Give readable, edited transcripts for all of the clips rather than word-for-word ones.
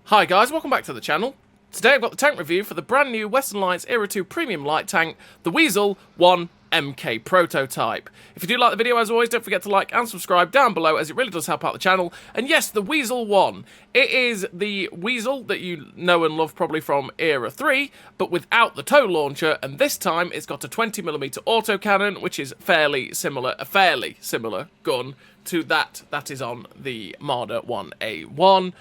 Hi guys, welcome back to the channel. Today I've got the tank review for the brand new Western Alliance Era 2 Premium Light Tank, the Wiesel 1 MK Prototype. If you do like the video, as always, don't forget to like and subscribe down below, as it really does help out the channel. And yes, the Wiesel 1. It is the Wiesel that you know and love probably from Era 3, but without the tow launcher, and this time it's got a 20mm autocannon, which is a fairly similar gun to that is on the Marder 1A1.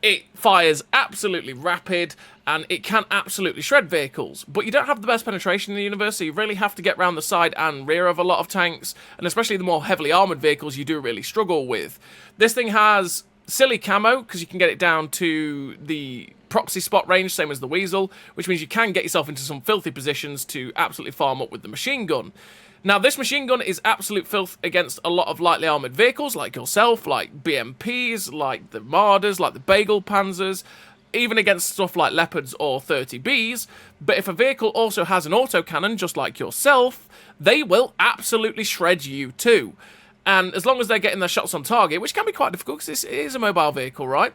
It fires absolutely rapid, and it can absolutely shred vehicles, but you don't have the best penetration in the universe, so you really have to get around the side and rear of a lot of tanks, and especially the more heavily armoured vehicles you do really struggle with. This thing has silly camo, because you can get it down to the proxy spot range, same as the Wiesel, which means you can get yourself into some filthy positions to absolutely farm up with the machine gun. Now, this machine gun is absolute filth against a lot of lightly armoured vehicles, like yourself, like BMPs, like the Marders, like the Bagel Panzers, even against stuff like Leopards or 30Bs, but if a vehicle also has an autocannon, just like yourself, they will absolutely shred you too. And as long as they're getting their shots on target, which can be quite difficult because it is a mobile vehicle, right?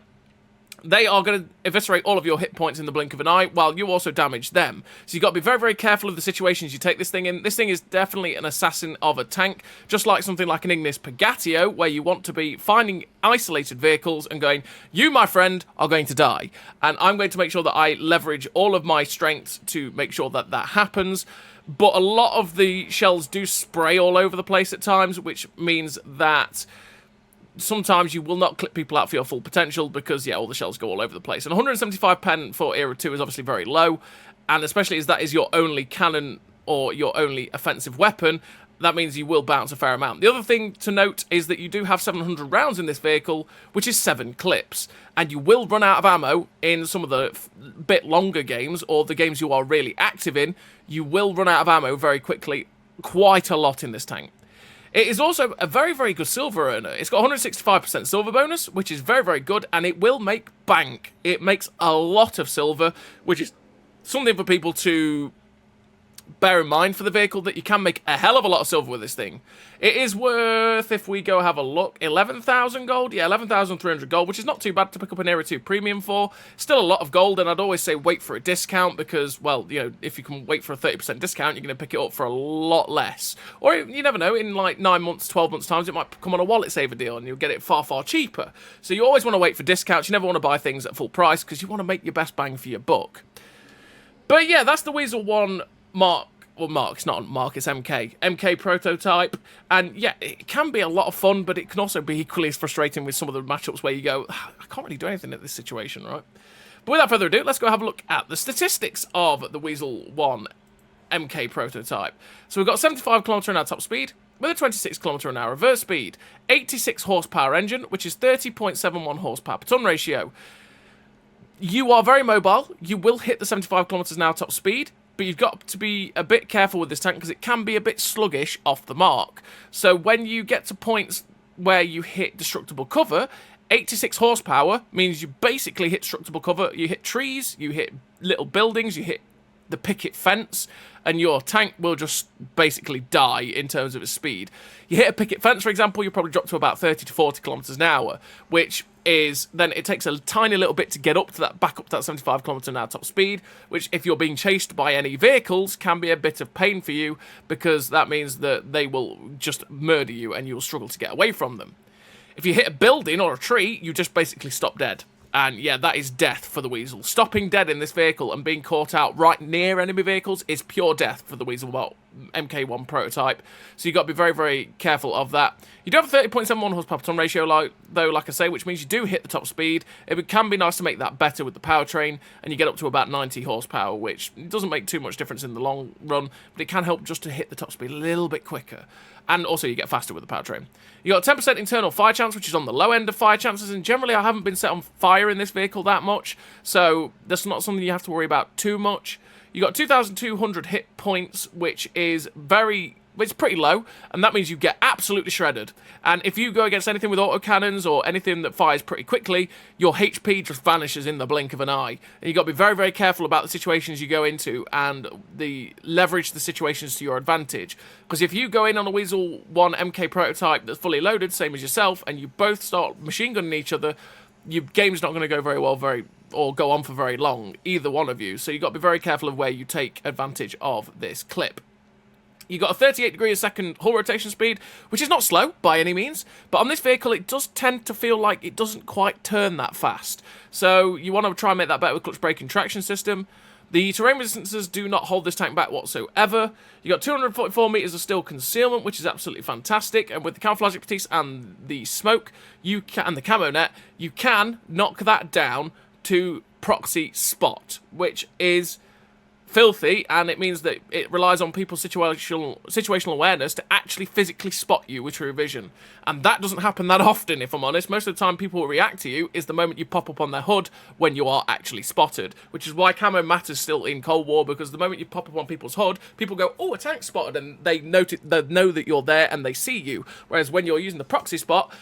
They are going to eviscerate all of your hit points in the blink of an eye, while you also damage them. So you've got to be very, very careful of the situations you take this thing in. This thing is definitely an assassin of a tank, just like something like an Ignis Pagatio, where you want to be finding isolated vehicles and going, you, my friend, are going to die. And I'm going to make sure that I leverage all of my strengths to make sure that that happens. But a lot of the shells do spray all over the place at times, which means that sometimes you will not clip people out for your full potential because, yeah, all the shells go all over the place. And 175 pen for Era 2 is obviously very low, and especially as that is your only cannon or your only offensive weapon, that means you will bounce a fair amount. The other thing to note is that you do have 700 rounds in this vehicle, which is 7 clips, and you will run out of ammo in some of the bit longer games, or the games you are really active in. You will run out of ammo very quickly, quite a lot in this tank. It is also a very, very good silver earner. It's got 165% silver bonus, which is very, very good, and it will make bank. It makes a lot of silver, which is something for people to bear in mind for the vehicle, that you can make a hell of a lot of silver with this thing. It is worth, if we go have a look, 11,000 gold? Yeah, 11,300 gold, which is not too bad to pick up an Era 2 Premium for. Still a lot of gold, and I'd always say wait for a discount, because, well, you know, if you can wait for a 30% discount, you're going to pick it up for a lot less. Or, you never know, in like 9 months, 12 months times, it might come on a wallet saver deal, and you'll get it far, far cheaper. So you always want to wait for discounts. You never want to buy things at full price, because you want to make your best bang for your buck. But yeah, that's the Wiesel 1 it's not Mark, it's MK Prototype, and yeah, it can be a lot of fun, but it can also be equally as frustrating with some of the matchups where you go, I can't really do anything at this situation, right? But without further ado, let's go have a look at the statistics of the Wiesel 1 MK Prototype. So we've got 75 km/h top speed, with a 26 km/h reverse speed, 86 horsepower engine, which is 30.71 horsepower per ton ratio. You are very mobile, you will hit the 75 km/h top speed, but you've got to be a bit careful with this tank because it can be a bit sluggish off the mark. So when you get to points where you hit destructible cover, 86 horsepower means you basically hit destructible cover. You hit trees, you hit little buildings, you hit the picket fence, and your tank will just basically die in terms of its speed. You hit a picket fence, for example, you'll probably drop to about 30 to 40 kilometers an hour, which is then it takes a tiny little bit to get up to that, back up to that 75 km/h top speed, which if you're being chased by any vehicles can be a bit of pain for you, because that means that they will just murder you and you'll struggle to get away from them. If you hit a building or a tree, you just basically stop dead. And yeah, that is death for the Wiesel. Stopping dead in this vehicle and being caught out right near enemy vehicles is pure death for the Wiesel MK1 Prototype. So you've got to be very, very careful of that. You do have a 30.71 horsepower per ton ratio, like I say, which means you do hit the top speed. It can be nice to make that better with the powertrain, and you get up to about 90 horsepower, which doesn't make too much difference in the long run, but it can help just to hit the top speed a little bit quicker. And also you get faster with the powertrain. You got a 10% internal fire chance, which is on the low end of fire chances, and generally I haven't been set on fire in this vehicle that much, so that's not something you have to worry about too much. You got 2,200 hit points, which is it's pretty low, and that means you get absolutely shredded. And if you go against anything with autocannons or anything that fires pretty quickly, your HP just vanishes in the blink of an eye. And you've got to be very, very careful about the situations you go into and leverage the situations to your advantage. Because if you go in on a Wiesel 1 MK Prototype that's fully loaded, same as yourself, and you both start machine gunning each other, your game's not going to go very well or go on for very long, either one of you. So you've got to be very careful of where you take advantage of this clip. You've got a 38 degrees a second hull rotation speed, which is not slow by any means, but on this vehicle it does tend to feel like it doesn't quite turn that fast. So you want to try and make that better with clutch brake and traction system. The terrain resistances do not hold this tank back whatsoever. You've got 244 metres of steel concealment, which is absolutely fantastic, and with the camouflage expertise and the smoke and the camo net, you can knock that down to proxy spot, which is filthy, and it means that it relies on people's situational awareness to actually physically spot you with true vision. And that doesn't happen that often, if I'm honest. Most of the time people will react to you is the moment you pop up on their hood when you are actually spotted, which is why camo matters still in Cold War, because the moment you pop up on people's hood, people go, oh, a tank spotted, and they know that you're there and they see you. Whereas when you're using the proxy spot,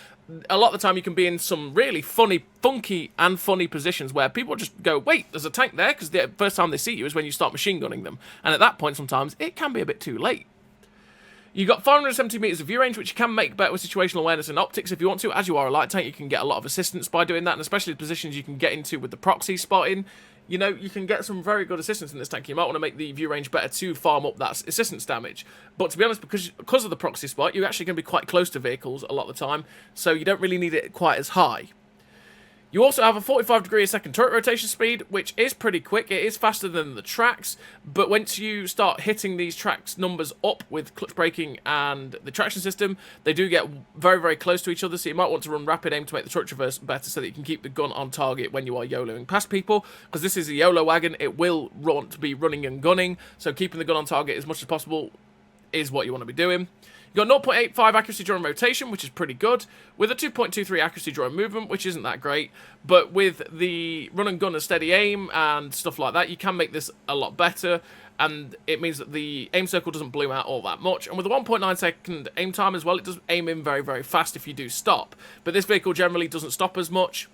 a lot of the time you can be in some really funky and funny positions where people just go, wait, there's a tank there, because the first time they see you is when you start machine gunning them. And at that point, sometimes, it can be a bit too late. You've got 570 metres of view range, which you can make better with situational awareness and optics if you want to. As you are a light tank, you can get a lot of assistance by doing that, and especially the positions you can get into with the proxy spotting. You know, you can get some very good assistance in this tank. You might want to make the view range better to farm up that assistance damage. But to be honest, because of the proxy spot, you're actually going to be quite close to vehicles a lot of the time, so you don't really need it quite as high. You also have a 45 degree a second turret rotation speed, which is pretty quick. It is faster than the tracks, but once you start hitting these tracks numbers up with clutch braking and the traction system, they do get very, very close to each other, so you might want to run rapid aim to make the turret traverse better so that you can keep the gun on target when you are YOLOing past people, because this is a YOLO wagon. It will want to be running and gunning, so keeping the gun on target as much as possible is what you want to be doing. You've got 0.85 accuracy during rotation, which is pretty good, with a 2.23 accuracy during movement, which isn't that great, but with the run and gun and steady aim and stuff like that, you can make this a lot better, and it means that the aim circle doesn't bloom out all that much. And with a 1.9 second aim time as well, it does aim in very, very fast if you do stop, but this vehicle generally doesn't stop as much,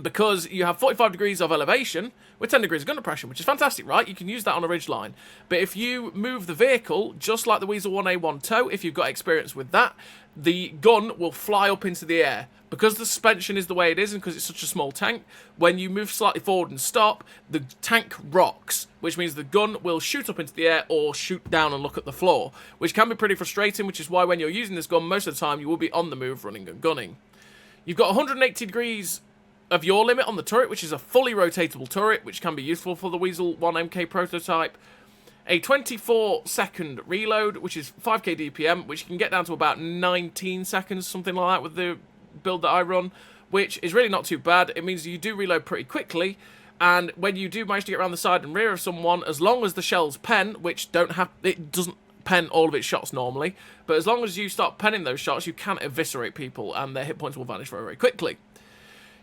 because you have 45 degrees of elevation with 10 degrees of gun depression, which is fantastic, right? You can use that on a ridge line. But if you move the vehicle, just like the Wiesel 1A1 tow, if you've got experience with that, the gun will fly up into the air. Because the suspension is the way it is, and because it's such a small tank, when you move slightly forward and stop, the tank rocks, which means the gun will shoot up into the air or shoot down and look at the floor, which can be pretty frustrating, which is why when you're using this gun, most of the time you will be on the move running and gunning. You've got 180 degrees of yaw limit on the turret, which is a fully rotatable turret, which can be useful for the Wiesel 1MK prototype. A 24-second reload, which is 5k DPM, which you can get down to about 19 seconds, something like that with the build that I run, which is really not too bad. It means you do reload pretty quickly, and when you do manage to get around the side and rear of someone, as long as the shells pen, which it doesn't pen all of its shots normally, but as long as you start penning those shots, you can eviscerate people, and their hit points will vanish very, very quickly.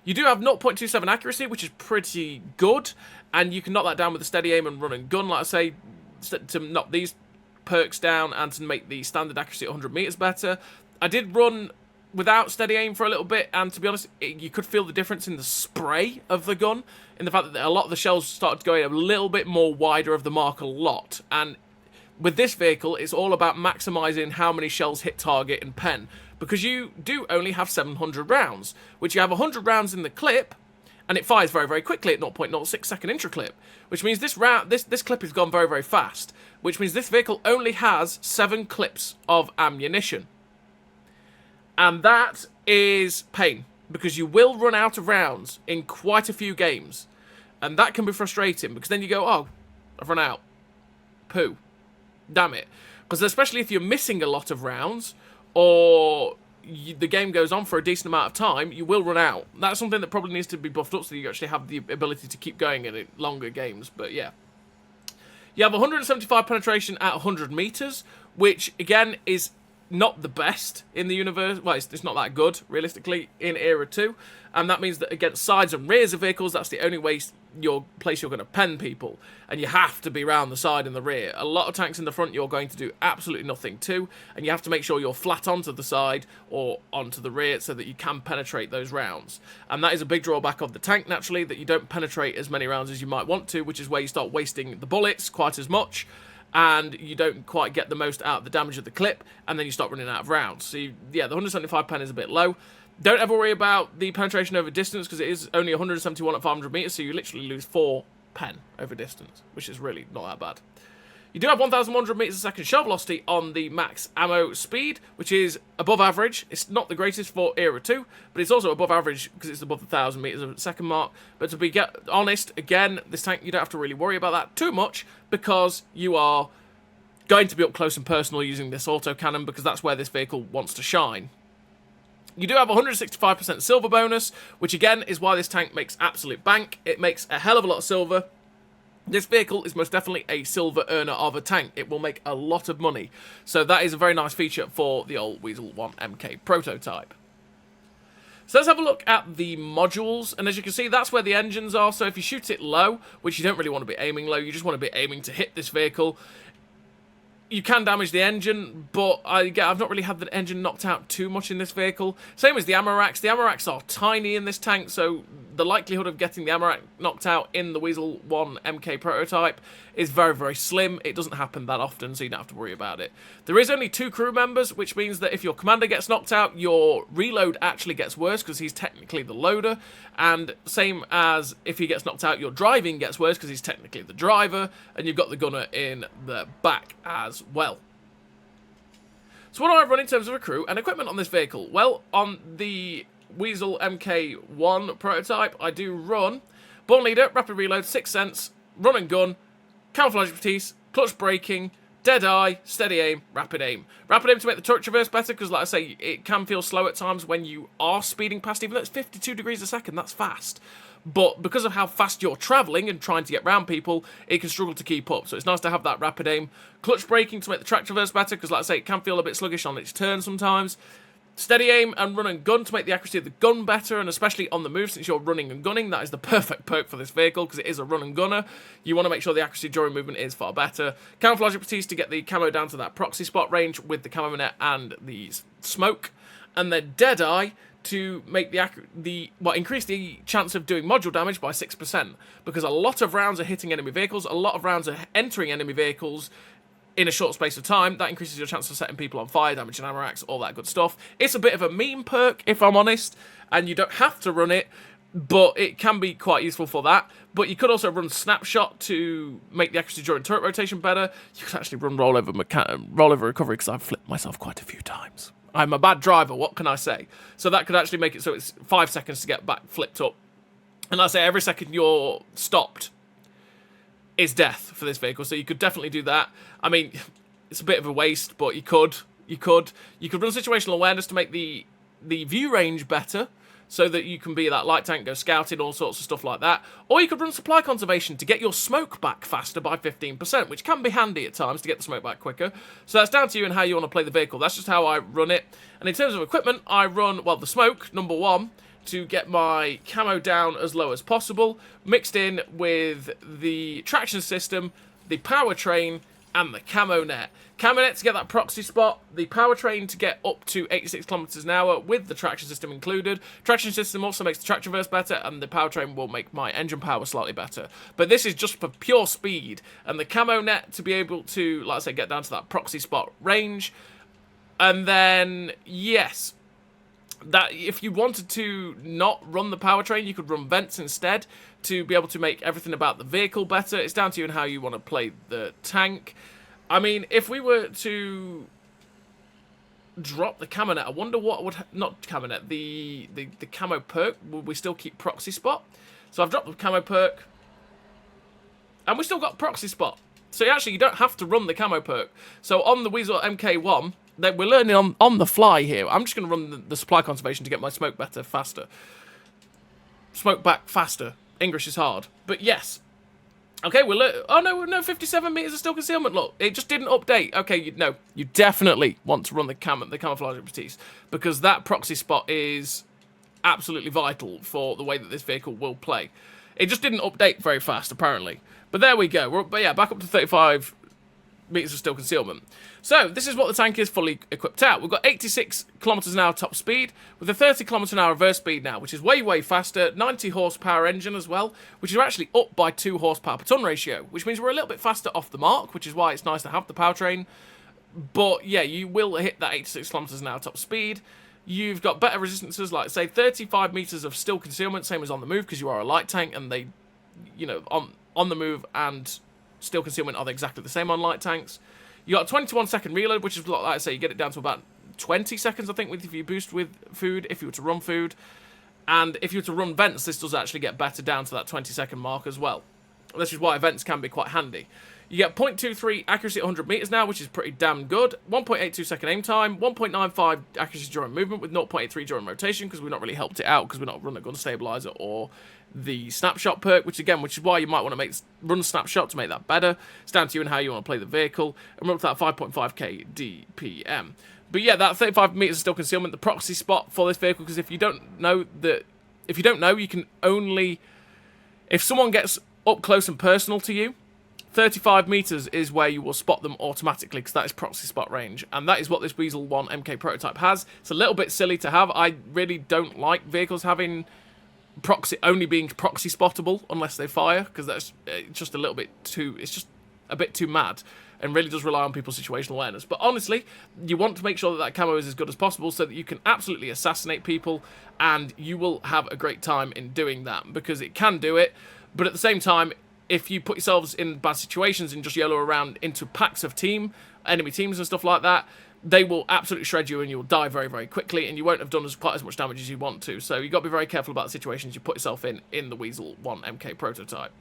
You do have 0.27 accuracy, which is pretty good, and you can knock that down with a steady aim and run and gun, like I say, to knock these perks down and to make the standard accuracy at 100 meters better. I did run without steady aim for a little bit, and to be honest, you could feel the difference in the spray of the gun, in the fact that a lot of the shells started going a little bit more wider of the mark a lot, and with this vehicle, it's all about maximising how many shells hit target and pen, because you do only have 700 rounds, which you have 100 rounds in the clip, and it fires very, very quickly at 0.06 second intra-clip, which means this clip has gone very, very fast, which means this vehicle only has 7 clips of ammunition. And that is pain, because you will run out of rounds in quite a few games, and that can be frustrating, because then you go, oh, I've run out. Poo. Damn it. Because especially if you're missing a lot of rounds, or the game goes on for a decent amount of time, you will run out. That's something that probably needs to be buffed up so that you actually have the ability to keep going in longer games, but yeah. You have 175 penetration at 100 meters, which again is not the best in the universe. Well, it's not that good, realistically, in Era 2. And that means that against sides and rears of vehicles, that's the only place you're going to pen people. And you have to be round the side and the rear. A lot of tanks in the front you're going to do absolutely nothing to. And you have to make sure you're flat onto the side or onto the rear so that you can penetrate those rounds. And that is a big drawback of the tank, naturally, that you don't penetrate as many rounds as you might want to, which is where you start wasting the bullets quite as much. And you don't quite get the most out of the damage of the clip, and then you start running out of rounds. So, yeah, the 175 pen is a bit low. Don't ever worry about the penetration over distance, because it is only 171 at 500 meters, so you literally lose 4 pen over distance, which is really not that bad. You do have 1,100 meters a second shell velocity on the max ammo speed, which is above average. It's not the greatest for Era 2, but it's also above average because it's above the 1,000 meters a second mark. But to be honest, again, this tank, you don't have to really worry about that too much, because you are going to be up close and personal using this autocannon, because that's where this vehicle wants to shine. You do have a 165% silver bonus, which again is why this tank makes absolute bank. It makes a hell of a lot of silver. This vehicle is most definitely a silver earner of a tank. It will make a lot of money. So that is a very nice feature for the old Wiesel 1 MK prototype. So let's have a look at the modules. And as you can see, that's where the engines are. So if you shoot it low, which you don't really want to be aiming low, you just want to be aiming to hit this vehicle, you can damage the engine, but I've not really had the engine knocked out too much in this vehicle. Same as the ammo racks. The ammo racks are tiny in this tank, so the likelihood of getting the ammo rack knocked out in the Wiesel 1 MK prototype is very, very slim. It doesn't happen that often, so you don't have to worry about it. There is only 2 crew members, which means that if your commander gets knocked out, your reload actually gets worse, because he's technically the loader. And same as if he gets knocked out, your driving gets worse, because he's technically the driver, and you've got the gunner in the back as well. So what do I run in terms of a crew and equipment on this vehicle? Well, on the Wiesel MK1 prototype, I do run Born Leader, Rapid Reload, 6th Sense, Run and Gun, Camouflage Expertise, Clutch Braking, Dead Eye, Steady Aim, Rapid Aim. Rapid Aim to make the turret traverse better, because like I say, it can feel slow at times when you are speeding past, even though it's 52 degrees a second, that's fast. But because of how fast you're travelling and trying to get around people, it can struggle to keep up. So it's nice to have that rapid aim. Clutch braking to make the track traverse better, because like I say, it can feel a bit sluggish on its turn sometimes. Steady aim and run and gun to make the accuracy of the gun better, and especially on the move, since you're running and gunning, that is the perfect perk for this vehicle, because it is a run and gunner. You want to make sure the accuracy during movement is far better. Camouflage expertise to get the camo down to that proxy spot range with the camo net and the smoke. And then Dead Eye to make increase the chance of doing module damage by 6%, because a lot of rounds are hitting enemy vehicles, a lot of rounds are entering enemy vehicles in a short space of time. That increases your chance of setting people on fire, damaging ammo racks, all that good stuff. It's a bit of a meme perk, if I'm honest, and you don't have to run it, but it can be quite useful for that. But you could also run Snapshot to make the accuracy during turret rotation better. You could actually run rollover recovery, because I've flipped myself quite a few times. I'm a bad driver, what can I say? So that could actually make it so it's 5 seconds to get back flipped up. And I say every second you're stopped is death for this vehicle, so you could definitely do that. I mean, it's a bit of a waste, but you could run situational awareness to make the view range better, so that you can be that light tank, go scouting, all sorts of stuff like that. Or you could run supply conservation to get your smoke back faster by 15%, which can be handy at times to get the smoke back quicker. So that's down to you and how you want to play the vehicle. That's just how I run it. And in terms of equipment, I run, well, the smoke, number 1, to get my camo down as low as possible, mixed in with the traction system, the powertrain, and the camo net. Camo net to get that proxy spot, the powertrain to get up to 86 kilometers an hour with the traction system included. Traction system also makes the track traverse better, and the powertrain will make my engine power slightly better. But this is just for pure speed, and the camo net to be able to, like I say, get down to that proxy spot range. And then, yes, that if you wanted to not run the powertrain, you could run vents instead to be able to make everything about the vehicle better. It's down to you and how you want to play the tank. I mean, if we were to drop the camo net, I wonder what would... Not camo net, the camo perk. Will we still keep proxy spot? So I've dropped the camo perk, and we still got proxy spot. So actually, you don't have to run the camo perk. So on the Wiesel MK1... we're learning on the fly here. I'm just going to run the supply conservation to get my smoke better, faster. Smoke back faster. English is hard. But yes. Okay, oh no, 57 meters of still concealment. Look, it just didn't update. Okay, you definitely want to run the camouflage expertise, because that proxy spot is absolutely vital for the way that this vehicle will play. It just didn't update very fast, apparently. But there we go. But yeah, back up to 35 meters of still concealment. So this is what the tank is fully equipped out. We've got 86 kilometers an hour top speed with a 30 kilometer an hour reverse speed now, which is way faster. 90 horsepower engine as well, which is actually up by 2 horsepower per ton ratio, which means we're a little bit faster off the mark, which is why it's nice to have the powertrain. But yeah, you will hit that 86 kilometers an hour top speed. You've got better resistances, like, say, 35 meters of still concealment, same as on the move, because you are a light tank, and they, you know, on the move and still concealment are exactly the same on light tanks. You got a 21-second reload, which is, like I say, you get it down to about 20 seconds, I think, if you boost with food, if you were to run food. And if you were to run vents, this does actually get better down to that 20-second mark as well. This is why vents can be quite handy. You get 0.23 accuracy at 100 meters now, which is pretty damn good. 1.82 second aim time, 1.95 accuracy during movement with 0.83 during rotation, because we've not really helped it out because we're not running a gun stabilizer or the snapshot perk, which is why you might want to run snapshot to make that better. It's down to you and how you want to play the vehicle. And we're up to that 5.5k DPM. But yeah, that 35 meters of still concealment, the proxy spot for this vehicle, because if you don't know, you can only, if someone gets up close and personal to you, 35 meters is where you will spot them automatically, because that is proxy spot range, and that is what this Wiesel 1 MK prototype has. It's a little bit silly to have. I really don't like vehicles having only being proxy spottable unless they fire, because that's just a little bit too, it's just a bit too mad, and really does rely on people's situational awareness. But honestly, you want to make sure that camo is as good as possible so that you can absolutely assassinate people, and you will have a great time in doing that, because it can do it. But at the same time, if you put yourselves in bad situations and just YOLO around into packs of enemy teams and stuff like that, they will absolutely shred you and you'll die very, very quickly, and you won't have done quite as much damage as you want to. So you've got to be very careful about the situations you put yourself in the Wiesel 1 MK prototype.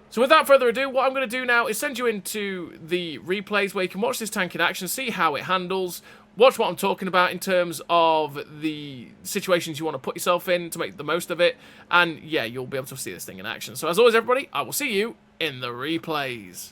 So without further ado, what I'm going to do now is send you into the replays where you can watch this tank in action, see how it handles, watch what I'm talking about in terms of the situations you want to put yourself in to make the most of it, and yeah, you'll be able to see this thing in action. So as always, everybody, I will see you in the replays.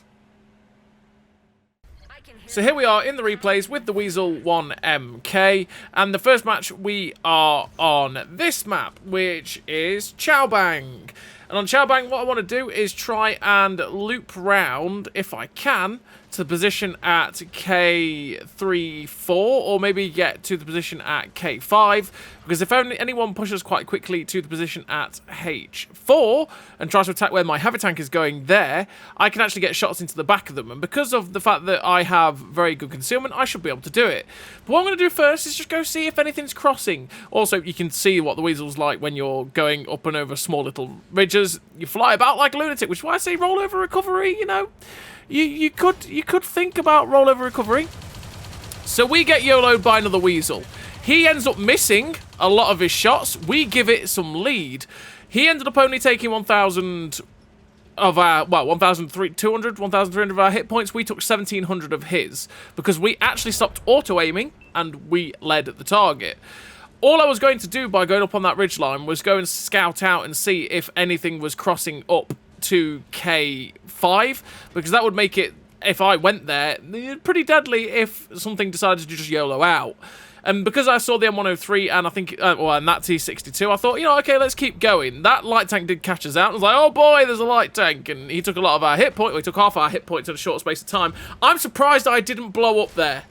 So here we are in the replays with the Wiesel 1 MK, and the first match we are on this map, which is Chow Bang. And on Chow Bang, what I want to do is try and loop round, if I can, to the position at K3-4, or maybe get to the position at K5, because if anyone pushes quite quickly to the position at H4 and tries to attack where my heavy tank is going there, I can actually get shots into the back of them, and because of the fact that I have very good concealment, I should be able to do it. But what I'm going to do first is just go see if anything's crossing. Also, you can see what the Wiesel's like when you're going up and over small little ridges. You fly about like a lunatic, which is why I say rollover recovery, you know. You could think about rollover recovery. So we get YOLO'd by another Wiesel. He ends up missing a lot of his shots. We give it some lead. He ended up only taking 1,000 of our, well, 1,300 of our hit points. We took 1,700 of his because we actually stopped auto-aiming and we led at the target. All I was going to do by going up on that ridgeline was go and scout out and see if anything was crossing up to K5, because that would make it, if I went there, pretty deadly if something decided to just YOLO out. And because I saw the M103 and I think, and that T62, I thought, you know, okay, let's keep going. That light tank did catch us out. I was like, oh boy, there's a light tank. And he took a lot of our hit point. We took half our hit points in a short space of time. I'm surprised I didn't blow up there.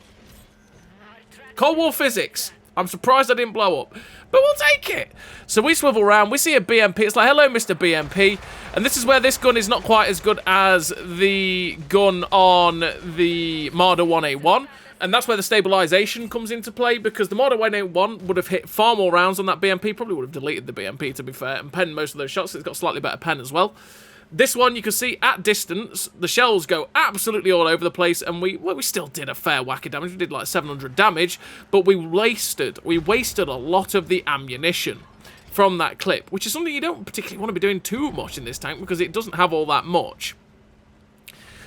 Cold War physics. I'm surprised I didn't blow up. But we'll take it. So we swivel around. We see a BMP. It's like, hello, Mr. BMP. And this is where this gun is not quite as good as the gun on the Marder 1A1. And that's where the stabilization comes into play, because the Marder 1A1 would have hit far more rounds on that BMP. Probably would have deleted the BMP, to be fair, and penned most of those shots. It's got slightly better pen as well. This one, you can see at distance, the shells go absolutely all over the place, and we still did a fair whack of damage. We did like 700 damage, but we wasted a lot of the ammunition from that clip, which is something you don't particularly want to be doing too much in this tank, because it doesn't have all that much.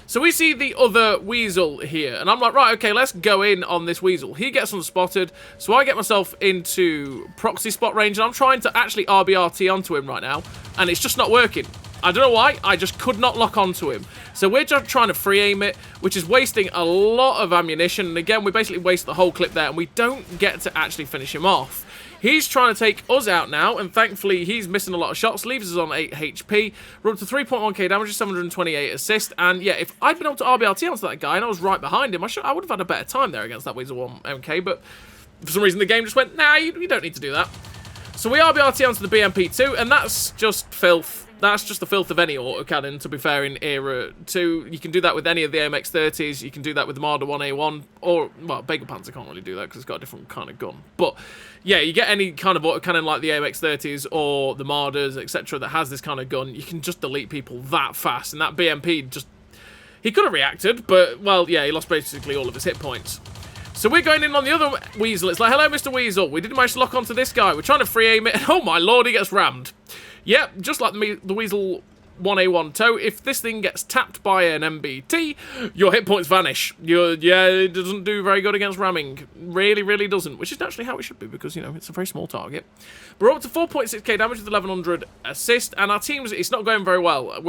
So we see the other Wiesel here, and I'm like, right, okay, let's go in on this Wiesel. He gets unspotted, so I get myself into proxy spot range, and I'm trying to actually RBRT onto him right now, and it's just not working. I don't know why, I just could not lock onto him. So we're just trying to free aim it, which is wasting a lot of ammunition. And again, we basically waste the whole clip there, and we don't get to actually finish him off. He's trying to take us out now, and thankfully he's missing a lot of shots, leaves us on 8 HP. We're up to 3.1k damage, 728 assist. And yeah, if I'd been able to RBRT onto that guy and I was right behind him, I would have had a better time there against that Wiesel 1 MK. But for some reason the game just went, nah, you don't need to do that. So we RBRT onto the BMP2, and that's just filth. That's just the filth of any autocannon, to be fair, in Era 2. You can do that with any of the AMX-30s, you can do that with the Marder 1A1, or, well, Bagel Panzer can't really do that because it's got a different kind of gun. But, yeah, you get any kind of autocannon like the AMX-30s or the Marders, etc., that has this kind of gun, you can just delete people that fast, and that BMP just... He could have reacted, but, well, yeah, he lost basically all of his hit points. So we're going in on the other Wiesel. It's like, hello, Mr. Wiesel. We didn't manage to lock onto this guy. We're trying to free aim it, and oh my lord, he gets rammed. Yep, just like the Wiesel 1A1 TOW, if this thing gets tapped by an MBT, your hit points vanish. Yeah, it doesn't do very good against ramming. Really, really doesn't, which is naturally how it should be, because, you know, it's a very small target. We're up to 4.6k damage with 1100 assist, and our teams, it's not going very well.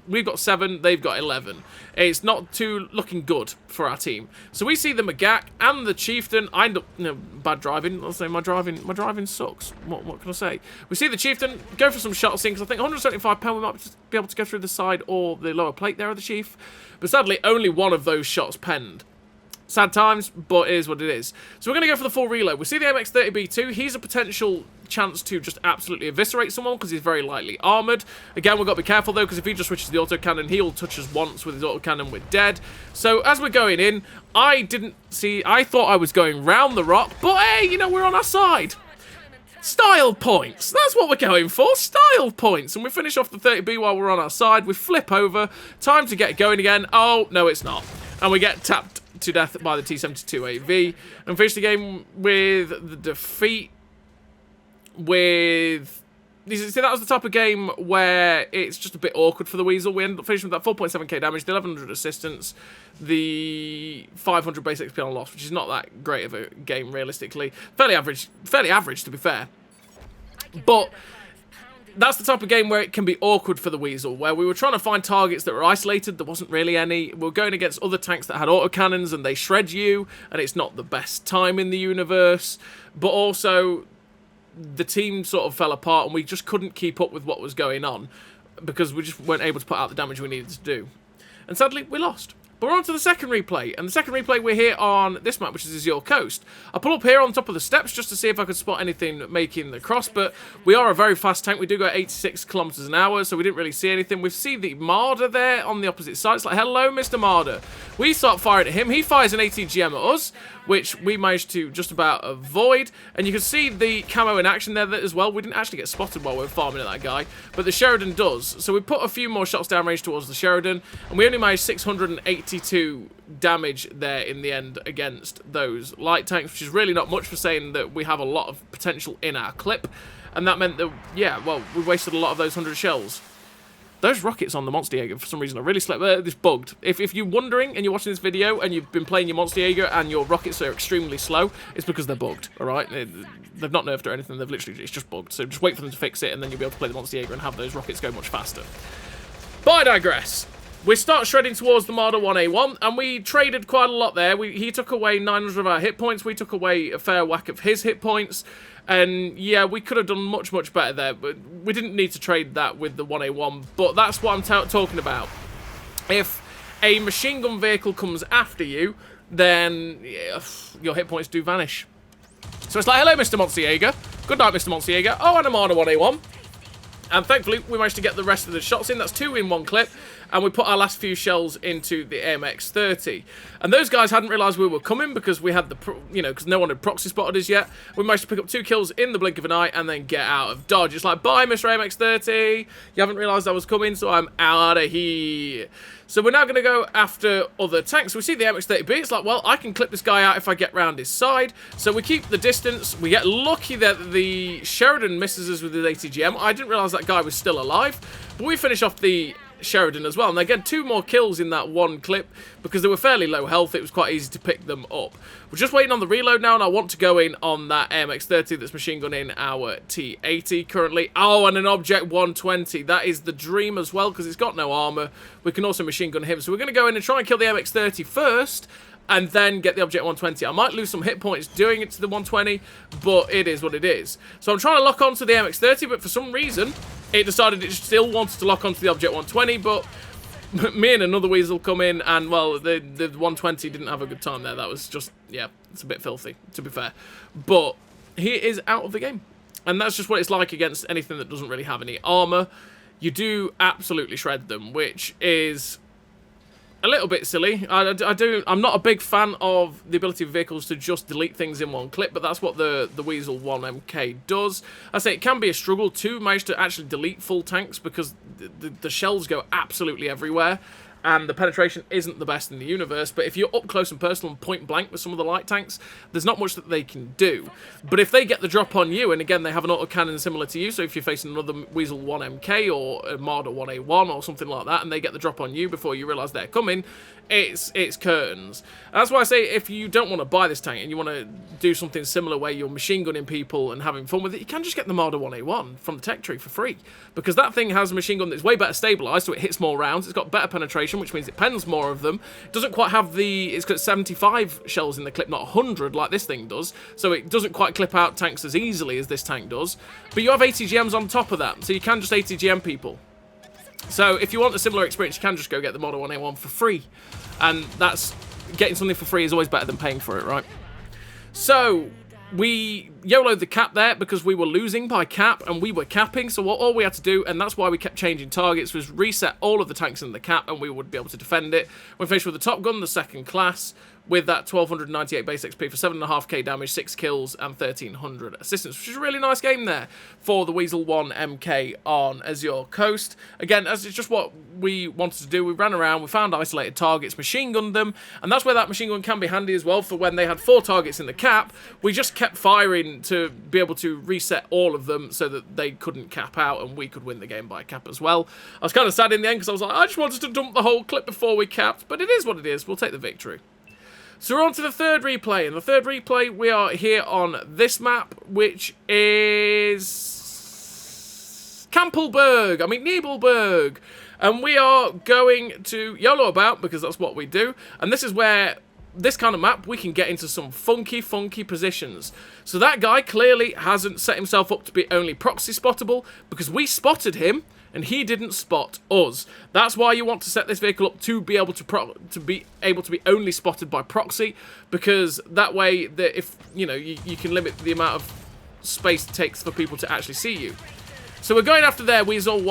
We've got 7, they've got 11. It's not too looking good for our team. So we see the Magak and the Chieftain. I end up, you know, bad driving. I'll say my driving sucks. What can I say? We see the Chieftain, go for some shots in, because I think 175 pound we might be able to go through the side or the lower plate there of the Chief. But sadly, only one of those shots penned. Sad times, but it is what it is. So we're going to go for the full reload. We see the MX-30B2. He's a potential chance to just absolutely eviscerate someone because he's very lightly armoured. Again, we've got to be careful, though, because if he just switches the autocannon, he'll touch us once with his autocannon, we're dead. So as we're going in, I thought I was going round the rock, but hey, you know, we're on our side. Style points. That's what we're going for. Style points. And we finish off the 30B while we're on our side. We flip over. Time to get going again. Oh, no, it's not. And we get tapped to death by the T-72AV and finish the game with the defeat with... See, that was the type of game where it's just a bit awkward for the Wiesel. We ended up finishing with that 4.7k damage, the 1100 assistance, the 500 base XP on loss, which is not that great of a game realistically. Fairly average to be fair. But that's the type of game where it can be awkward for the Wiesel, where we were trying to find targets that were isolated, there wasn't really any. We're going against other tanks that had autocannons and they shred you, and it's not the best time in the universe. But also, the team sort of fell apart and we just couldn't keep up with what was going on because we just weren't able to put out the damage we needed to do. And sadly, we lost. But we're on to the second replay, and the second replay we're here on this map, which is Azure Coast. I pull up here on top of the steps just to see if I could spot anything making the cross, but we are a very fast tank. We do go at 86 kilometers an hour, so we didn't really see anything. We see the Marder there on the opposite side. It's like, hello, Mr. Marder. We start firing at him. He fires an ATGM at us, which we managed to just about avoid. And you can see the camo in action there as well. We didn't actually get spotted while we were farming at that guy, but the Sheridan does. So we put a few more shots downrange towards the Sheridan, and we only managed 682 damage there in the end against those light tanks, which is really not much for saying that we have a lot of potential in our clip. And that meant that, yeah, well, we wasted a lot of those 100 shells. Those rockets on the Monster Jaeger, for some reason, are really slow. This bugged. If you're wondering and you're watching this video and you've been playing your Monster Jaeger and your rockets are extremely slow, it's because they're bugged, alright? They've not nerfed or anything, they've literally, it's just bugged. So just wait for them to fix it and then you'll be able to play the Monster Jaeger and have those rockets go much faster. But I digress. We start shredding towards the Marder 1A1, and we traded quite a lot there. He took away 900 of our hit points, we took away a fair whack of his hit points, and yeah, we could have done much, much better there, but we didn't need to trade that with the 1A1, but that's what I'm talking about. If a machine gun vehicle comes after you, then yeah, your hit points do vanish. So it's like, hello, Mr. Monster Jaeger. Good night, Mr. Monster Jaeger. Oh, and a Marder 1A1. And thankfully, we managed to get the rest of the shots in. That's 2 in one clip. And we put our last few shells into the AMX-30. And those guys hadn't realised we were coming because we had the, because no one had proxy spotted us yet. We managed to pick up 2 kills in the blink of an eye and then get out of dodge. It's like, bye, Mr. AMX-30. You haven't realised I was coming, so I'm out of here. So we're now going to go after other tanks. We see the MX-30B. It's like, well, I can clip this guy out if I get round his side. So we keep the distance. We get lucky that the Sheridan misses us with his ATGM. I didn't realise that guy was still alive. But we finish off the Sheridan as well, and they get 2 more kills in that one clip because they were fairly low health. It was quite easy to pick them up. We're just waiting on the reload now, and I want to go in on that AMX-30 that's machine gunning our T-80 currently. Oh, and an Object 120. That is the dream as well because it's got no armor. We can also machine gun him, so we're going to go in and try and kill the AMX-30 first and then get the Object 120. I might lose some hit points doing it to the 120, but it is what it is. So I'm trying to lock onto the MX-30, but for some reason, it decided it still wanted to lock onto the Object 120, but me and another Wiesel come in, and, well, the 120 didn't have a good time there. That was just, yeah, it's a bit filthy, to be fair. But he is out of the game. And that's just what it's like against anything that doesn't really have any armor. you do absolutely shred them, which is a little bit silly. I'm not a big fan of the ability of vehicles to just delete things in one clip, but that's what the Wiesel 1MK does. I say it can be a struggle to manage to actually delete full tanks because the shells go absolutely everywhere, and the penetration isn't the best in the universe, but if you're up close and personal and point blank with some of the light tanks, there's not much that they can do. But if they get the drop on you, and again, they have an autocannon similar to you, so if you're facing another Wiesel 1MK or a Marder 1A1 or something like that, and they get the drop on you before you realise they're coming, it's curtains. And that's why I say if you don't want to buy this tank and you want to do something similar where you're machine gunning people and having fun with it, you can just get the Marder 1A1 from the tech tree for free, because that thing has a machine gun that's way better stabilised, so it hits more rounds, it's got better penetration, which means it pens more of them. It doesn't quite have it's got 75 shells in the clip, not 100 like this thing does, so it doesn't quite clip out tanks as easily as this tank does, but you have ATGMs on top of that, so you can just ATGM people. So if you want a similar experience, you can just go get the Marder 1A1 for free, and that's getting something for free is always better than paying for it, right? So we YOLO'd the cap there because we were losing by cap and we were capping, so all we had to do, and that's why we kept changing targets, was reset all of the tanks in the cap and we would be able to defend it. We finished with the top gun, the second class, with that 1298 base XP for 7.5k damage, 6 kills, and 1300 assistance, which is a really nice game there for the Wiesel 1MK on Azure Coast. Again, as it's just what we wanted to do, we ran around, we found isolated targets, machine gunned them, and that's where that machine gun can be handy as well for when they had 4 targets in the cap. We just kept firing to be able to reset all of them so that they couldn't cap out and we could win the game by cap as well. I was kind of sad in the end because I was like, I just wanted to dump the whole clip before we capped, but it is what it is, we'll take the victory. So we're on to the third replay, and the third replay we are here on this map, which is Nebelberg, and we are going to YOLO about because that's what we do, and this is where this kind of map we can get into some funky positions. So that guy clearly hasn't set himself up to be only proxy spottable because we spotted him and he didn't spot us. That's why you want to set this vehicle up to be able to be only spotted by proxy, because that way that if you can limit the amount of space it takes for people to actually see you. So we're going after their Wiesel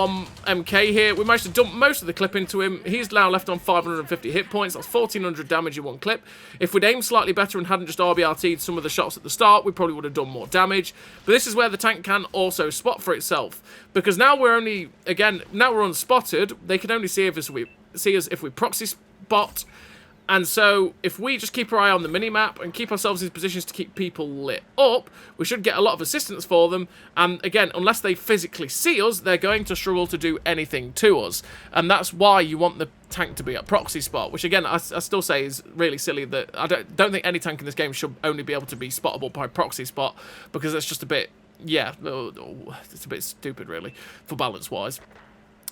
1MK here. We managed to dump most of the clip into him. He's now left on 550 hit points. That's 1400 damage in one clip. If we'd aimed slightly better and hadn't just RBRT'd some of the shots at the start, we probably would have done more damage. But this is where the tank can also spot for itself, because now we're unspotted. They can only see us if we proxy spot. And so, if we just keep our eye on the minimap and keep ourselves in positions to keep people lit up, we should get a lot of assistance for them. And again, unless they physically see us, they're going to struggle to do anything to us. And that's why you want the tank to be at proxy spot, which again, I still say is really silly. That I don't think any tank in this game should only be able to be spottable by proxy spot, because it's just a bit, it's a bit stupid really, for balance-wise.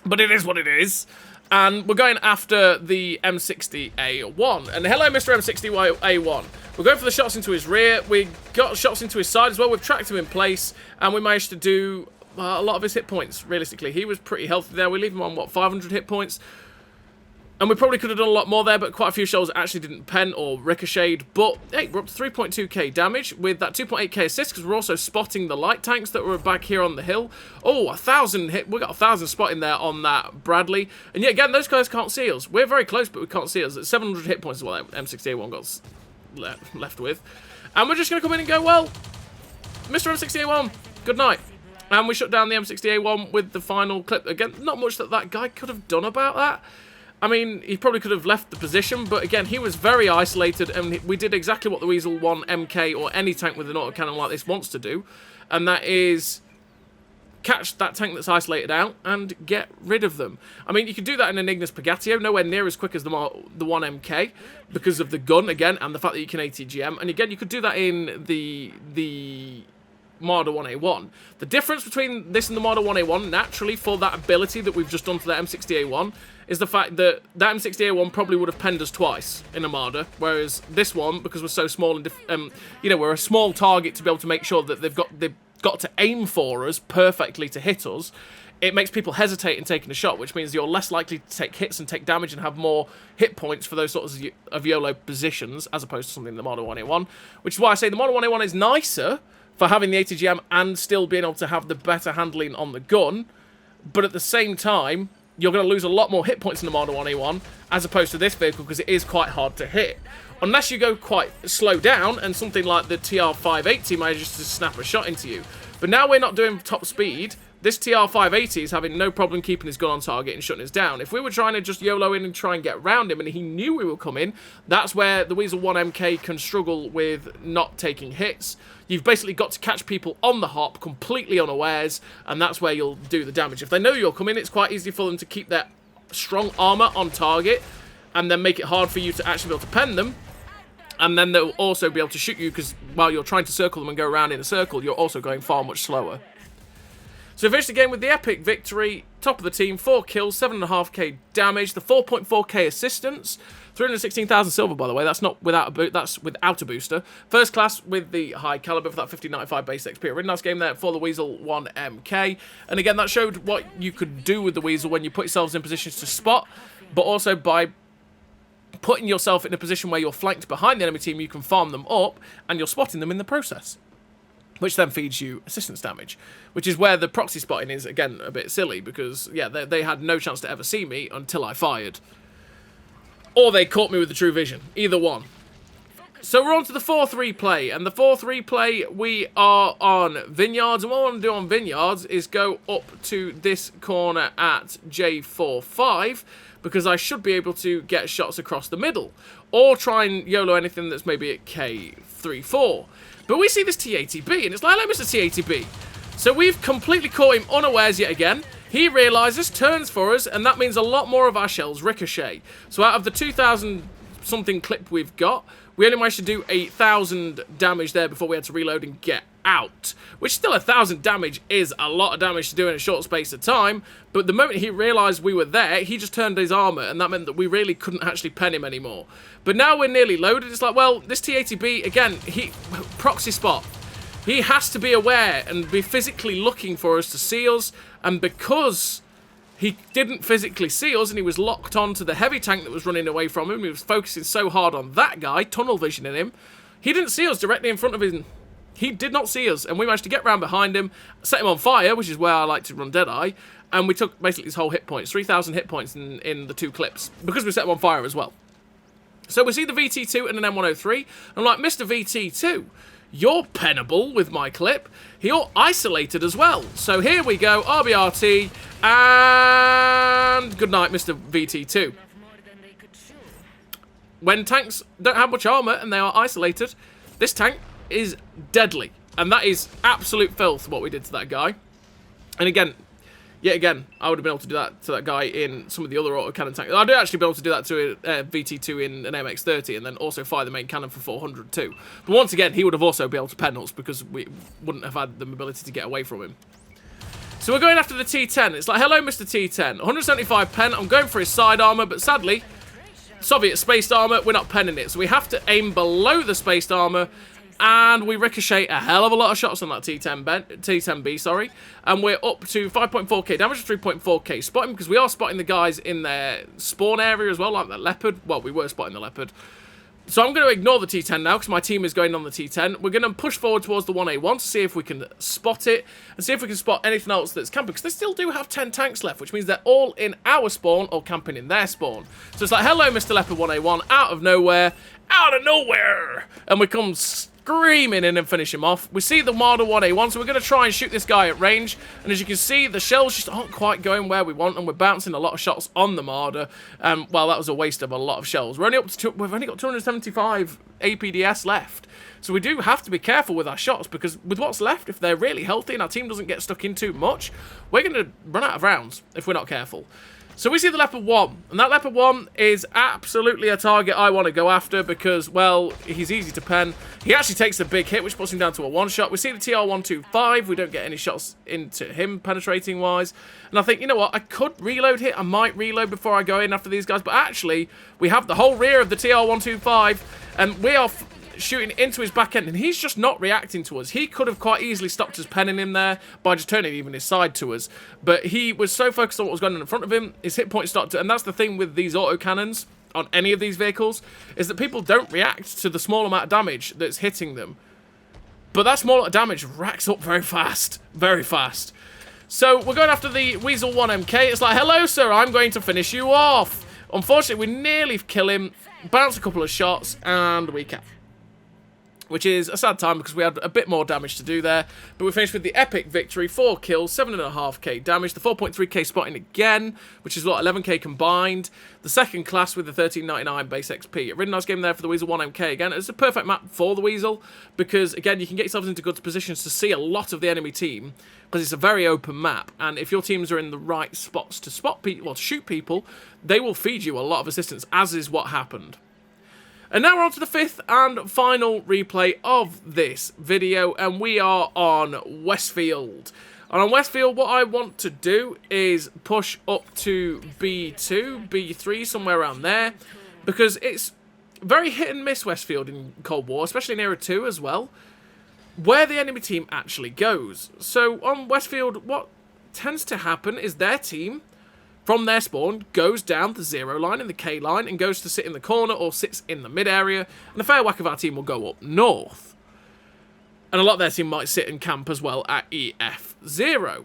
But it is what it is. And we're going after the M60A1. And hello, Mr. M60A1. We're going for the shots into his rear. We got shots into his side as well. We've tracked him in place. And we managed to do a lot of his hit points, realistically. He was pretty healthy there. We leave him on, 500 hit points? And we probably could have done a lot more there, but quite a few shells actually didn't pen or ricocheted. But, hey, we're up to 3.2k damage with that 2.8k assist, because we're also spotting the light tanks that were back here on the hill. Oh, 1,000 hit. We got 1,000 spotting there on that Bradley. And yet again, those guys can't see us. We're very close, but we can't see us. 700 hit points is what M60A1 got left with. And we're just going to come in and go, well, Mr. M60A1, good night. And we shut down the M60A1 with the final clip. Again, not much that guy could have done about that. I mean, he probably could have left the position, but again, he was very isolated, and we did exactly what the Wiesel 1MK or any tank with an autocannon like this wants to do, and that is catch that tank that's isolated out and get rid of them. I mean, you could do that in an Ignis Pagatio, nowhere near as quick as the 1MK, because of the gun, again, and the fact that you can ATGM, and again, you could do that in the Marder 1A1. The difference between this and the Marder 1A1, naturally, for that ability that we've just done to the M60A1, is the fact that that M60A1 probably would have penned us twice in a Marder, whereas this one, because we're so small and we're a small target to be able to make sure that they've got to aim for us perfectly to hit us, it makes people hesitate in taking a shot, which means you're less likely to take hits and take damage and have more hit points for those sorts of YOLO positions, as opposed to something in the Marder 1A1, which is why I say the Marder 1A1 is nicer for having the ATGM and still being able to have the better handling on the gun, but at the same time, you're going to lose a lot more hit points in the Model 1A1 as opposed to this vehicle because it is quite hard to hit. Unless you go quite slow down and something like the TR580 manages to snap a shot into you. But now we're not doing top speed. This TR580 is having no problem keeping his gun on target and shutting us down. If we were trying to just YOLO in and try and get around him and he knew we were coming, that's where the Wiesel 1MK can struggle with not taking hits. You've basically got to catch people on the hop, completely unawares, and that's where you'll do the damage. If they know you're coming, it's quite easy for them to keep their strong armor on target and then make it hard for you to actually be able to pen them. And then they'll also be able to shoot you because while you're trying to circle them and go around in a circle, you're also going far much slower. So we finished the game with the epic victory. Top of the team, 4 kills, 7.5k damage, the 4.4k assistance, 316,000 silver, by the way. That's not without a boot. That's without a booster. First class with the high caliber for that 1595 base XP. A really nice game there for the Wiesel 1MK. And again, that showed what you could do with the Wiesel when you put yourselves in positions to spot, but also by putting yourself in a position where you're flanked behind the enemy team, you can farm them up, and you're spotting them in the process, which then feeds you assistance damage, which is where the proxy spotting is, again, a bit silly, because, yeah, they had no chance to ever see me until I fired. Or they caught me with the true vision. Either one. So we're on to the 4-3 play, and the 4-3 play, we are on Vineyards, and what I want to do on Vineyards is go up to this corner at J45, because I should be able to get shots across the middle, or try and YOLO anything that's maybe at K34. But we see this T80B, and it's like, hello, Mr. T80B. So we've completely caught him unawares yet again. He realises, turns for us, and that means a lot more of our shells ricochet. So out of the 2,000-something clip we've got, we only managed to do 1,000 damage there before we had to reload and get out. Which still 1,000 damage is a lot of damage to do in a short space of time. But the moment he realised we were there, he just turned his armour, and that meant that we really couldn't actually pen him anymore. But now we're nearly loaded. It's like, well, this T80B, again, proxy spot. He has to be aware and be physically looking for us to see us. And because he didn't physically see us and he was locked onto the heavy tank that was running away from him, he was focusing so hard on that guy, tunnel visioning him, he didn't see us directly in front of him. He did not see us, and we managed to get round behind him, set him on fire, which is where I like to run Deadeye, and we took basically his whole hit points, 3,000 hit points in the 2 clips, because we set him on fire as well. So we see the VT2 and an M103. I'm like, Mr. VT2, you're pennable with my clip. You're isolated as well. So here we go, RBRT, and good night, Mr. VT2. When tanks don't have much armor and they are isolated, this tank is deadly. And that is absolute filth, what we did to that guy. And again, yet again, I would have been able to do that to that guy in some of the other autocannon tanks. I'd actually be able to do that to a VT2 in an MX-30 and then also fire the main cannon for 400 too. But once again, he would have also been able to pen us because we wouldn't have had the ability to get away from him. So we're going after the T10. It's like, hello, Mr. T10. 175 pen. I'm going for his side armor, but sadly, Soviet spaced armor, we're not penning it. So we have to aim below the spaced armor, and we ricochet a hell of a lot of shots on that T10B, sorry. And we're up to 5.4k damage, 3.4k spotting, because we are spotting the guys in their spawn area as well, like that leopard. Well, we were spotting the leopard. So I'm going to ignore the T10 now, because my team is going on the T10. We're going to push forward towards the 1A1 to see if we can spot it, and see if we can spot anything else that's camping, because they still do have 10 tanks left, which means they're all in our spawn, or camping in their spawn. So it's like, hello, Mr. Leopard 1A1, out of nowhere, and we come screaming in and finish him off. We see the Marder 1A1, so we're going to try and shoot this guy at range, and as you can see, the shells just aren't quite going where we want, and we're bouncing a lot of shots on the Marder. Well, that was a waste of a lot of shells. We're only up to we've only got 275 APDS left, so we do have to be careful with our shots, because with what's left, if they're really healthy and our team doesn't get stuck in too much, we're going to run out of rounds if we're not careful. So we see the Leopard 1, and that Leopard 1 is absolutely a target I want to go after because, well, he's easy to pen. He actually takes a big hit, which puts him down to a one-shot. We see the TR125. We don't get any shots into him penetrating-wise. And I think, you know what, I could reload here. I might reload before I go in after these guys. But actually, we have the whole rear of the TR125, and we are shooting into his back end, and he's just not reacting to us. He could have quite easily stopped us penning him there by just turning even his side to us, but he was so focused on what was going on in front of him, his hit point stopped, and that's the thing with these autocannons on any of these vehicles, is that people don't react to the small amount of damage that's hitting them. But that small amount of damage racks up very fast, very fast. So we're going after the Wiesel 1MK. It's like, hello, sir, I'm going to finish you off. Unfortunately, we nearly kill him, bounce a couple of shots, and we cap. Which is a sad time because we had a bit more damage to do there. But we finished with the epic victory. 4 kills, 7.5k damage. The 4.3k spotting again, which is what, 11k combined. The second class with the 1399 base XP. A really nice game there for the Wiesel 1MK again. It's a perfect map for the Wiesel because, again, you can get yourselves into good positions to see a lot of the enemy team because it's a very open map. And if your teams are in the right spots to spot people, or to shoot people, they will feed you a lot of assistance, as is what happened. And now we're on to the 5th and final replay of this video, and we are on Westfield. And on Westfield, what I want to do is push up to B2, B3, somewhere around there, because it's very hit and miss Westfield in Cold War, especially in Era 2 as well, where the enemy team actually goes. So on Westfield, what tends to happen is their team, from their spawn, goes down the 0 line in the K line and goes to sit in the corner or sits in the mid area, and a fair whack of our team will go up north. And a lot of their team might sit and camp as well at EF0.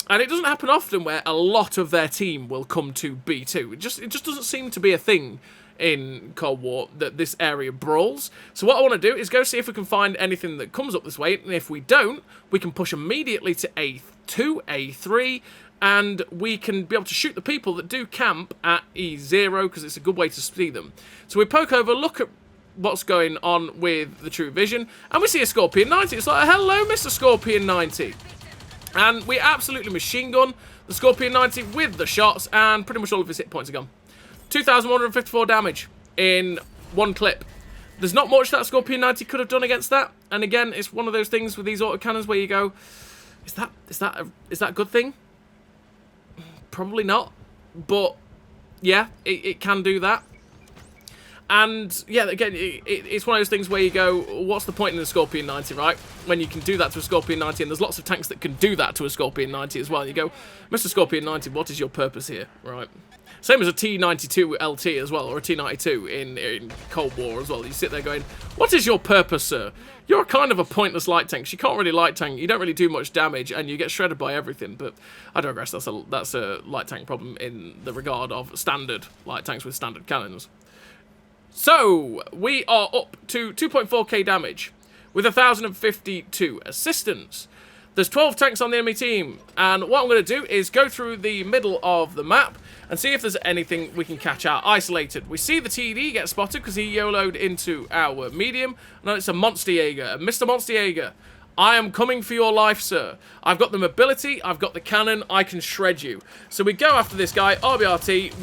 And it doesn't happen often where a lot of their team will come to B2. It just doesn't seem to be a thing in Cold War that this area brawls. So what I want to do is go see if we can find anything that comes up this way, and if we don't, we can push immediately to A2, A3, and we can be able to shoot the people that do camp at E0 because it's a good way to see them. So we poke over, look at what's going on with the True Vision, and we see a Scorpion 90. It's like, hello, Mr. Scorpion 90. And we absolutely machine gun the Scorpion 90 with the shots, and pretty much all of his hit points are gone. 2,154 damage in one clip. There's not much that Scorpion 90 could have done against that. And again, it's one of those things with these autocannons where you go, is that a good thing? Probably not, but yeah, it can do that. And yeah, again, it's one of those things where you go, what's the point in the Scorpion 90, right? When you can do that to a Scorpion 90, and there's lots of tanks that can do that to a Scorpion 90 as well. You go, Mr. Scorpion 90, what is your purpose here, right? Same as a T92 LT as well, or a T92 in Cold War as well. You sit there going, what is your purpose, sir? You're kind of a pointless light tank. You can't really light tank. You don't really do much damage, and you get shredded by everything. But I digress. That's a light tank problem in the regard of standard light tanks with standard cannons. So we are up to 2.4k damage with 1,052 assistance. There's 12 tanks on the enemy team, and what I'm going to do is go through the middle of the map and see if there's anything we can catch out isolated. We see the TD get spotted because he YOLO'd into our medium. No, it's a Monster Jaeger. Mr. Monster Jaeger, I am coming for your life, sir. I've got the mobility, I've got the cannon, I can shred you. So we go after this guy, RBRT.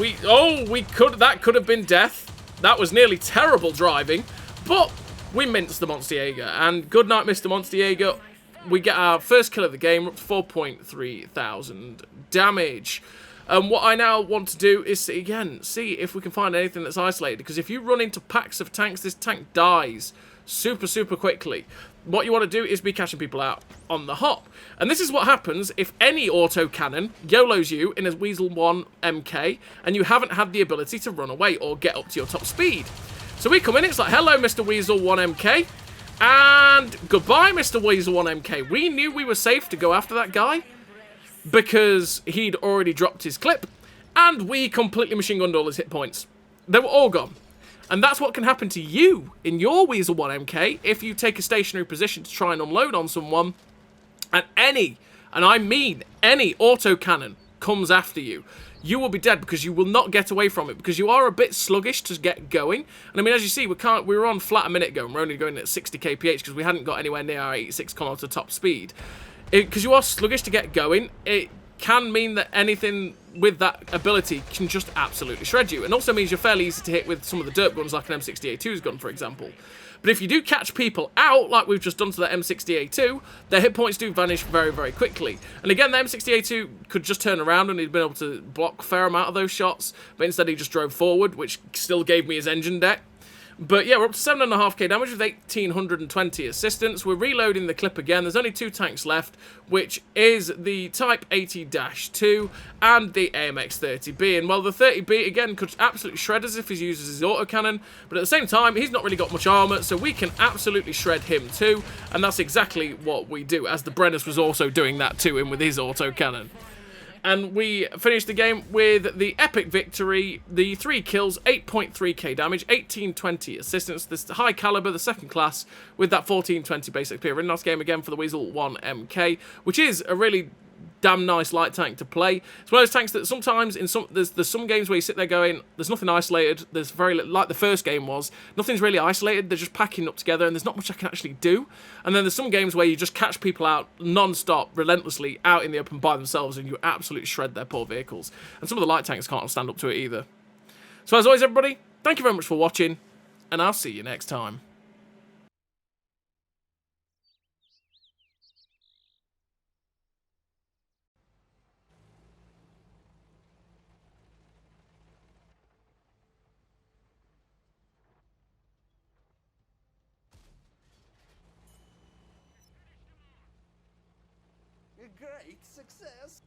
That could have been death. That was nearly terrible driving, but we minced the Monster Jaeger. And good night, Mr. Monster Jaeger. We get our first kill of the game, up to 4.3 thousand damage. And what I now want to do is, again, see if we can find anything that's isolated. Because if you run into packs of tanks, this tank dies super, super quickly. What you want to do is be catching people out on the hop. And this is what happens if any auto cannon YOLOs you in a Wiesel 1 MK and you haven't had the ability to run away or get up to your top speed. So we come in, it's like, hello, Mr. Wiesel 1 MK. And goodbye, Mr. Wiesel 1 MK. We knew we were safe to go after that guy because he'd already dropped his clip, and we completely machine gunned all his hit points. They were all gone. And that's what can happen to you in your Wiesel 1 MK if you take a stationary position to try and unload on someone, and I mean any autocannon comes after you. You will be dead because you will not get away from it because you are a bit sluggish to get going. And I mean, as you see, we were on flat a minute ago and we're only going at 60 kph because we hadn't got anywhere near our 86 kilometer top speed. Because you are sluggish to get going, it can mean that anything with that ability can just absolutely shred you. And also means you're fairly easy to hit with some of the derp guns like an M60A2's gun, for example. But if you do catch people out, like we've just done to the M60A2, their hit points do vanish very, very quickly. And again, the M60A2 could just turn around and he'd been able to block a fair amount of those shots, but instead he just drove forward, which still gave me his engine deck. But yeah, we're up to 7.5k damage with 1820 assistance. We're reloading the clip again. There's only 2 tanks left, which is the Type 80-2 and the AMX-30B. And while the 30B, again, could absolutely shred us if he uses his autocannon, but at the same time, he's not really got much armor, so we can absolutely shred him too, and that's exactly what we do, as the Brennus was also doing that to him with his autocannon. And we finished the game with the epic victory, the 3 kills, 8.3k damage, 1820 assistance, this high caliber, the 2nd class, with that 1420 basic XP. A really nice game again for the Wiesel 1MK, which is a really damn nice light tank to play. It's one of those tanks that sometimes in there's some games where you sit there going, there's nothing isolated, there's very, like the first game was, nothing's really isolated, they're just packing up together and there's not much I can actually do. And then there's some games where you just catch people out non-stop, relentlessly, out in the open by themselves, and you absolutely shred their poor vehicles. And some of the light tanks can't stand up to it either. So as always, everybody, thank you very much for watching, and I'll see you next time. A great success!